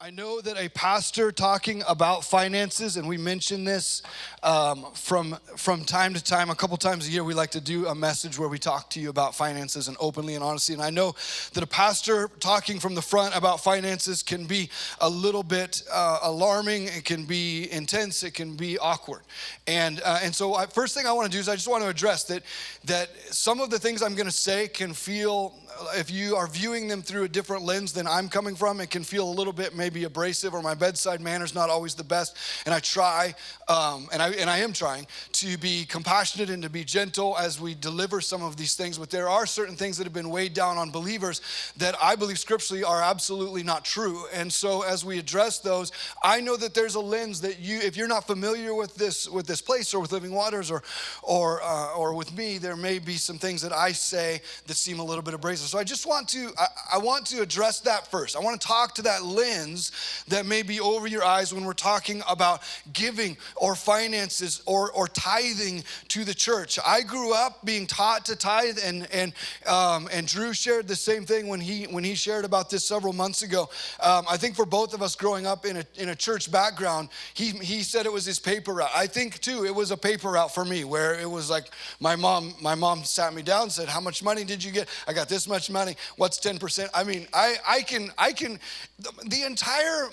I know that a pastor talking about finances, and we mention this from time to time, a couple times a year, we like to do a message where we talk to you about finances and openly and honestly. And I know that a pastor talking from the front about finances can be a little bit alarming. It can be intense. It can be awkward. And so first thing I want to do is I just want to address that some of the things I'm going to say can feel, if you are viewing them through a different lens than I'm coming from, it can feel a little bit maybe abrasive, or my bedside manner's not always the best. And I try, and I am trying to be compassionate and to be gentle as we deliver some of these things. But there are certain things that have been weighed down on believers that I believe scripturally are absolutely not true. And so as we address those, I know that there's a lens that if you're not familiar with this place or with Living Waters or with me, there may be some things that I say that seem a little bit abrasive. So I just want to address that first. I want to talk to that lens that may be over your eyes when we're talking about giving or finances or tithing to the church. I grew up being taught to tithe, and Drew shared the same thing when he shared about this several months ago. I think for both of us growing up in a church background, he said it was his paper route. I think too it was a paper route for me, where it was like my mom sat me down and said, "How much money did you get?" "I got this much money." "What's 10%? I mean, I can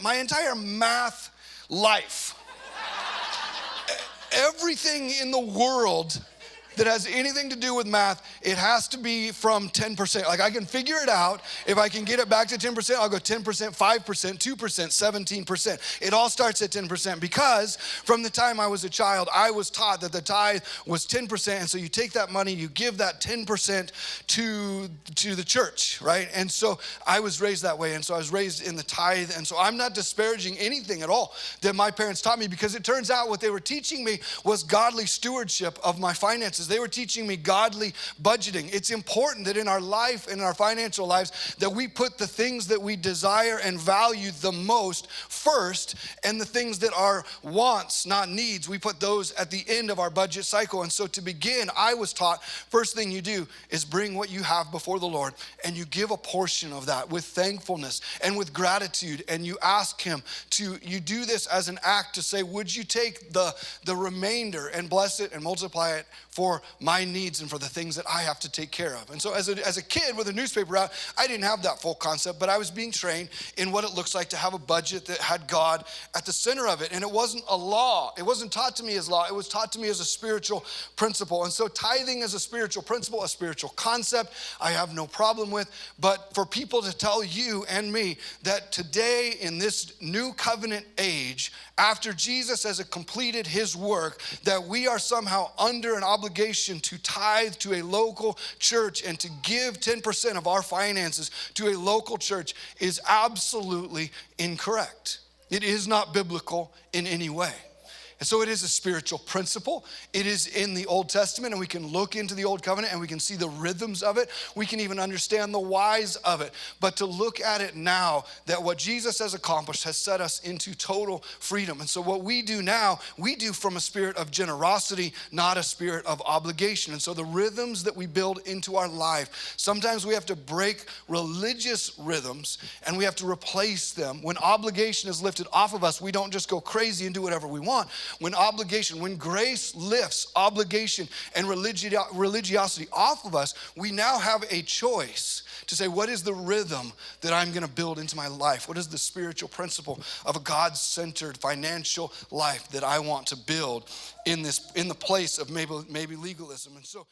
my entire math life, everything in the world that has anything to do with math, it has to be from 10%. Like, I can figure it out. If I can get it back to 10%, I'll go 10%, 5%, 2%, 17%. It all starts at 10% because from the time I was a child, I was taught that the tithe was 10%. And so you take that money, you give that 10% to the church, right? And so I was raised that way. And so I was raised in the tithe. And so I'm not disparaging anything at all that my parents taught me, because it turns out what they were teaching me was godly stewardship of my finances. They were teaching me godly budgeting. It's important that in our life, in our financial lives, that we put the things that we desire and value the most first, and the things that are wants, not needs, we put those at the end of our budget cycle. And so to begin, I was taught, first thing you do is bring what you have before the Lord, and you give a portion of that with thankfulness and with gratitude, and you ask Him you do this as an act to say, would you take the remainder and bless it and multiply it for my needs and for the things that I have to take care of. And so as a kid with a newspaper route, I didn't have that full concept, but I was being trained in what it looks like to have a budget that had God at the center of it. And it wasn't a law. It wasn't taught to me as law. It was taught to me as a spiritual principle. And so tithing is a spiritual principle, a spiritual concept, I have no problem with. But for people to tell you and me that today in this new covenant age, after Jesus has completed His work, that we are somehow under an obligation to tithe to a local church and to give 10% of our finances to a local church is absolutely incorrect. It is not biblical in any way. And so it is a spiritual principle. It is in the Old Testament, and we can look into the Old Covenant and we can see the rhythms of it. We can even understand the whys of it. But to look at it now, that what Jesus has accomplished has set us into total freedom. And so what we do now, we do from a spirit of generosity, not a spirit of obligation. And so the rhythms that we build into our life, sometimes we have to break religious rhythms and we have to replace them. When obligation is lifted off of us, we don't just go crazy and do whatever we want. When grace lifts obligation and religiosity off of us, we now have a choice to say, what is the rhythm that I'm going to build into my life? What is the spiritual principle of a God-centered financial life that I want to build in the place of maybe legalism? And so